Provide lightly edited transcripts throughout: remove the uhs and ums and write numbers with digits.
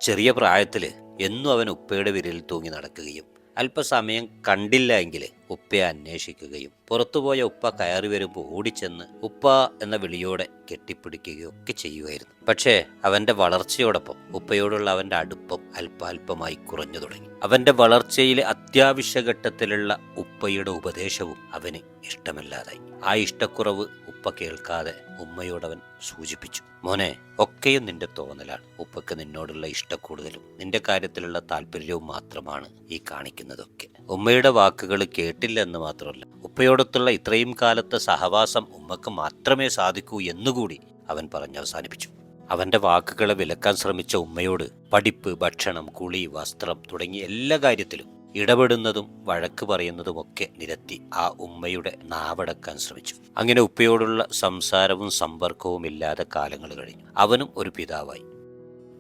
ചെറിയ പ്രായത്തിൽ എന്നും അവൻ ഉപ്പയുടെ വിരലിൽ തൂങ്ങി നടക്കുകയും അല്പസമയം കണ്ടില്ല എങ്കിൽ ഉപ്പയെ അന്വേഷിക്കുകയും പുറത്തുപോയ ഉപ്പ കയറി വരുമ്പോൾ ഓടിച്ചെന്ന് ഉപ്പ എന്ന വിളിയോടെ കെട്ടിപ്പിടിക്കുകയോ ഒക്കെ ചെയ്യുമായിരുന്നു. പക്ഷേ അവന്റെ വളർച്ചയോടൊപ്പം ഉപ്പയോടുള്ള അവന്റെ അടുപ്പം അല്പാൽപമായി കുറഞ്ഞു തുടങ്ങി. അവന്റെ വളർച്ചയിലെ അത്യാവശ്യ ഘട്ടത്തിലുള്ള ഉപ്പയുടെ ഉപദേശവും അവന് ഇഷ്ടമില്ലാതായി. ആ ഇഷ്ടക്കുറവ് ഉപ്പ കേൾക്കാതെ ഉമ്മയോടവൻ സൂചിപ്പിച്ചു, മോനെ, ഒക്കെയും നിന്റെ തോന്നലാണ്. ഉപ്പക്ക് നിന്നോടുള്ള ഇഷ്ടക്കൂടുതലും നിന്റെ കാര്യത്തിലുള്ള താല്പര്യവും മാത്രമാണ് ഈ കാണിക്കുന്നതൊക്കെ. ഉമ്മയുടെ വാക്കുകൾ കേട്ടില്ല എന്ന് മാത്രമല്ല, ഉപ്പയോടൊത്തുള്ള ഇത്രയും കാലത്തെ സഹവാസം ഉമ്മക്ക് മാത്രമേ സാധിക്കൂ എന്നുകൂടി അവൻ പറഞ്ഞവസാനിപ്പിച്ചു. അവന്റെ വാക്കുകളെ വിലക്കാൻ ശ്രമിച്ച ഉമ്മയോട് പഠിപ്പ്, ഭക്ഷണം, കുളി, വസ്ത്രം തുടങ്ങിയ എല്ലാ കാര്യത്തിലും ഇടപെടുന്നതും വഴക്ക് പറയുന്നതുമൊക്കെ നിരത്തി ആ ഉമ്മയുടെ നാവടക്കാൻ ശ്രമിച്ചു. അങ്ങനെ ഉപ്പയോടുള്ള സംസാരവും സമ്പർക്കവും ഇല്ലാതെ കാലങ്ങൾ കഴിഞ്ഞു. അവനും ഒരു പിതാവായി.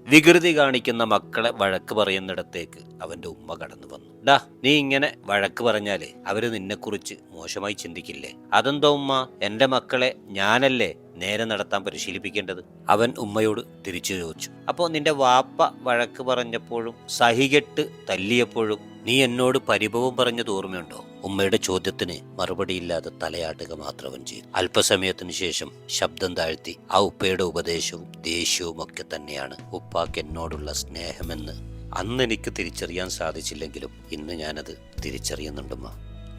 വികൃതി കാണിക്കുന്ന മക്കളെ വഴക്ക് പറയുന്നിടത്തേക്ക് അവന്റെ ഉമ്മ കടന്നു വന്നു. ഡാ, നീ ഇങ്ങനെ വഴക്ക് പറഞ്ഞാലേ അവര് നിന്നെക്കുറിച്ച് മോശമായി ചിന്തിക്കില്ലേ? അതെന്തോ ഉമ്മ, എന്റെ മക്കളെ ഞാനല്ലേ നേരെ നടത്താൻ പരിശീലിപ്പിക്കേണ്ടത്? അവൻ ഉമ്മയോട് തിരിച്ചു ചോദിച്ചു. അപ്പോൾ നിന്റെ വാപ്പ വഴക്ക് പറഞ്ഞപ്പോഴും സഹികെട്ട് തല്ലിയപ്പോഴും നീ എന്നോട് പരിഭവം പറഞ്ഞത് ഓർമ്മയുണ്ടോ? ഉമ്മയുടെ ചോദ്യത്തിന് മറുപടിയില്ലാതെ തലയാട്ടുക മാത്രം അവൻ ചെയ്തു. അല്പസമയത്തിന് ശേഷം ശബ്ദം താഴ്ത്തി ആ ഉപ്പയുടെ ഉപദേശവും ദേഷ്യവും ഒക്കെ തന്നെയാണ് ഉപ്പാക്ക് എന്നോടുള്ള സ്നേഹമെന്ന് അന്ന് എനിക്ക് തിരിച്ചറിയാൻ സാധിച്ചില്ലെങ്കിലും ഇന്ന് ഞാനത് തിരിച്ചറിയുന്നുണ്ടുമ്മ.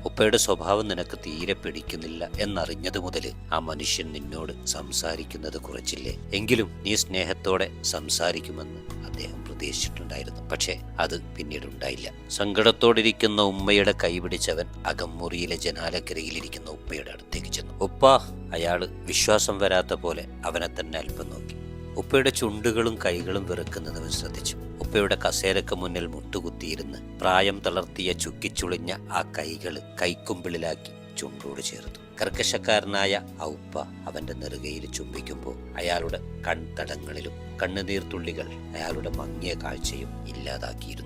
ഉപ്പയുടെ സ്വഭാവം നിനക്ക് തീരെ പിടിക്കുന്നില്ല എന്നറിഞ്ഞതു മുതൽ ആ മനുഷ്യൻ നിന്നോട് സംസാരിക്കുന്നത് കുറച്ചില്ലേ? എങ്കിലും നീ സ്നേഹത്തോടെ സംസാരിക്കുമെന്ന് അദ്ദേഹം പ്രതീക്ഷിച്ചിട്ടുണ്ടായിരുന്നു. പക്ഷേ അത് പിന്നീട് ഉണ്ടായില്ല. സങ്കടത്തോടിരിക്കുന്ന ഉമ്മയുടെ കൈപിടിച്ചവൻ അകംമുറിയിലെ ജനാലക്കരയിലിരിക്കുന്ന ഉപ്പയുടെ അടുത്തേക്ക് ചെന്നു. ഉപ്പ! അയാള് വിശ്വാസം വരാത്ത പോലെ അവനെ തന്നെ അല്പം നോക്കി. ഉപ്പയുടെ ചുണ്ടുകളും കൈകളും വിറക്കുന്നവൻ ശ്രദ്ധിച്ചു. ഉപ്പയുടെ കസേരക്ക് മുന്നിൽ മുട്ടുകുത്തിയിരുന്ന് പ്രായം തളർത്തിയ ചുക്കിച്ചുളിഞ്ഞ ആ കൈകള് കൈക്കുമ്പിളിലാക്കി ചുണ്ടോട് ചേർത്തു. കർക്കശക്കാരനായ ആ ഉപ്പ അവന്റെ നെറുകയിൽ ചുംബിക്കുമ്പോൾ അയാളുടെ കൺതടങ്ങളിലും കണ്ണുനീർ തുള്ളികൾ അയാളുടെ മങ്ങിയ കാഴ്ചയും ഇല്ലാതാക്കിയിരുന്നു.